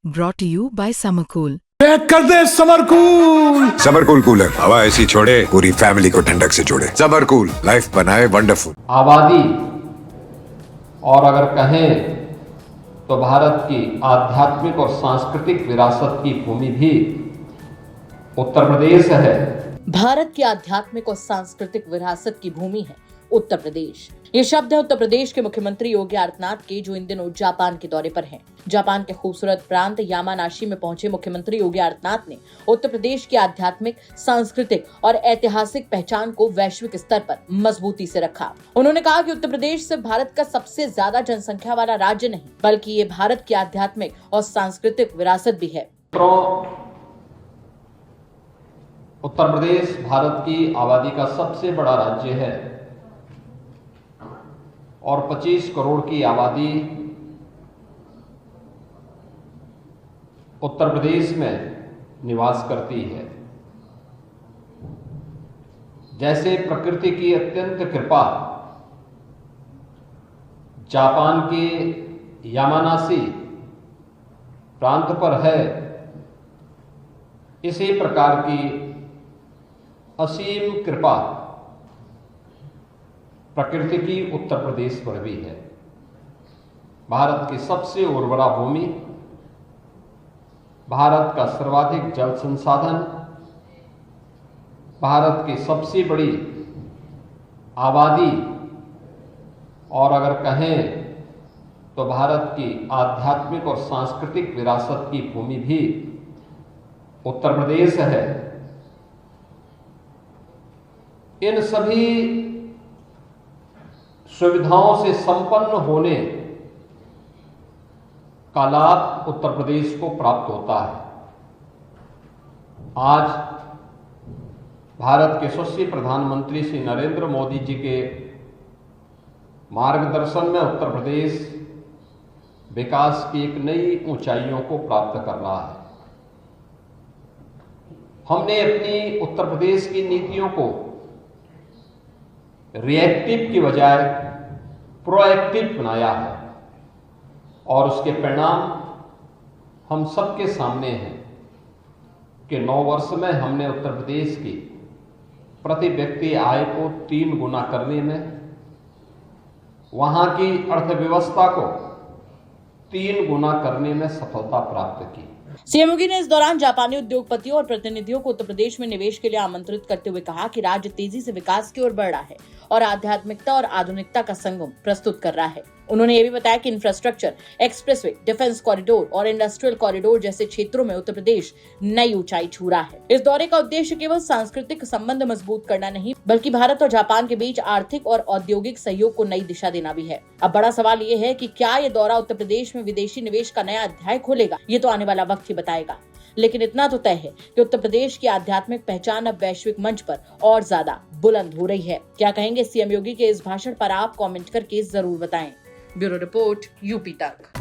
brought to you by Summercool. Pack कर दे summer cool. Summer cool cooler हवा ऐसी छोड़े पूरी फैमिली को ठंडक से जोड़े। समरकूल लाइफ बनाए वंडरफुल। आबादी और अगर कहें तो भारत की आध्यात्मिक और सांस्कृतिक विरासत की भूमि भी उत्तर प्रदेश है। भारत की आध्यात्मिक और सांस्कृतिक विरासत की भूमि है उत्तर प्रदेश। ये शब्द है उत्तर प्रदेश के मुख्यमंत्री योगी आदित्यनाथ के, जो इन दिनों जापान के दौरे पर हैं। जापान के खूबसूरत प्रांत यामानाशी में पहुंचे मुख्यमंत्री योगी आदित्यनाथ ने उत्तर प्रदेश की आध्यात्मिक, सांस्कृतिक और ऐतिहासिक पहचान को वैश्विक स्तर पर मजबूती से रखा। उन्होंने कहा कि उत्तर प्रदेश सिर्फ भारत का सबसे ज्यादा जनसंख्या वाला राज्य नहीं, बल्कि ये भारत की आध्यात्मिक और सांस्कृतिक विरासत भी है। उत्तर प्रदेश भारत की आबादी का सबसे बड़ा राज्य है और 25 करोड़ की आबादी उत्तर प्रदेश में निवास करती है। जैसे प्रकृति की अत्यंत कृपा जापान के यामानाशी प्रांत पर है, इसी प्रकार की असीम कृपा प्रकृति की उत्तर प्रदेश पर भी है। भारत की सबसे उर्वरा भूमि, भारत का सर्वाधिक जल संसाधन, भारत की सबसे बड़ी आबादी और अगर कहें तो भारत की आध्यात्मिक और सांस्कृतिक विरासत की भूमि भी उत्तर प्रदेश है। इन सभी सुविधाओं से संपन्न होने का लाभ उत्तर प्रदेश को प्राप्त होता है। आज भारत के यशस्वी प्रधानमंत्री श्री नरेंद्र मोदी जी के मार्गदर्शन में उत्तर प्रदेश विकास की एक नई ऊंचाइयों को प्राप्त कर रहा है। हमने अपनी उत्तर प्रदेश की नीतियों को रिएक्टिव की बजाय प्रोएक्टिव बनाया है और उसके परिणाम हम सबके सामने हैं कि 9 वर्ष में हमने उत्तर प्रदेश की प्रति व्यक्ति आय को 3 गुना करने में, वहां की अर्थव्यवस्था को 3 गुना करने में सफलता प्राप्त की। सीएम योगी ने इस दौरान जापानी उद्योगपतियों और प्रतिनिधियों को उत्तर प्रदेश में निवेश के लिए आमंत्रित करते हुए कहा कि राज्य तेजी से विकास की ओर बढ़ रहा है और आध्यात्मिकता और आधुनिकता का संगम प्रस्तुत कर रहा है। उन्होंने ये भी बताया कि इंफ्रास्ट्रक्चर, एक्सप्रेसवे, डिफेंस कॉरिडोर और इंडस्ट्रियल कॉरिडोर जैसे क्षेत्रों में उत्तर प्रदेश नई ऊंचाई छू रहा है। इस दौरे का उद्देश्य केवल सांस्कृतिक संबंध मजबूत करना नहीं, बल्कि भारत और जापान के बीच आर्थिक और औद्योगिक सहयोग को नई दिशा देना भी है। अब बड़ा सवाल ये है कि क्या ये दौरा उत्तर प्रदेश में विदेशी निवेश का नया अध्याय खोलेगा? ये तो आने वाला वक्त ही बताएगा, लेकिन इतना तो तय है कि उत्तर प्रदेश की आध्यात्मिक पहचान अब वैश्विक मंच पर और ज्यादा बुलंद हो रही है। क्या कहेंगे सीएम योगी के इस भाषण पर आप कमेंट करके जरूर बताएं। ब्यूरो रिपोर्ट, यूपी तक।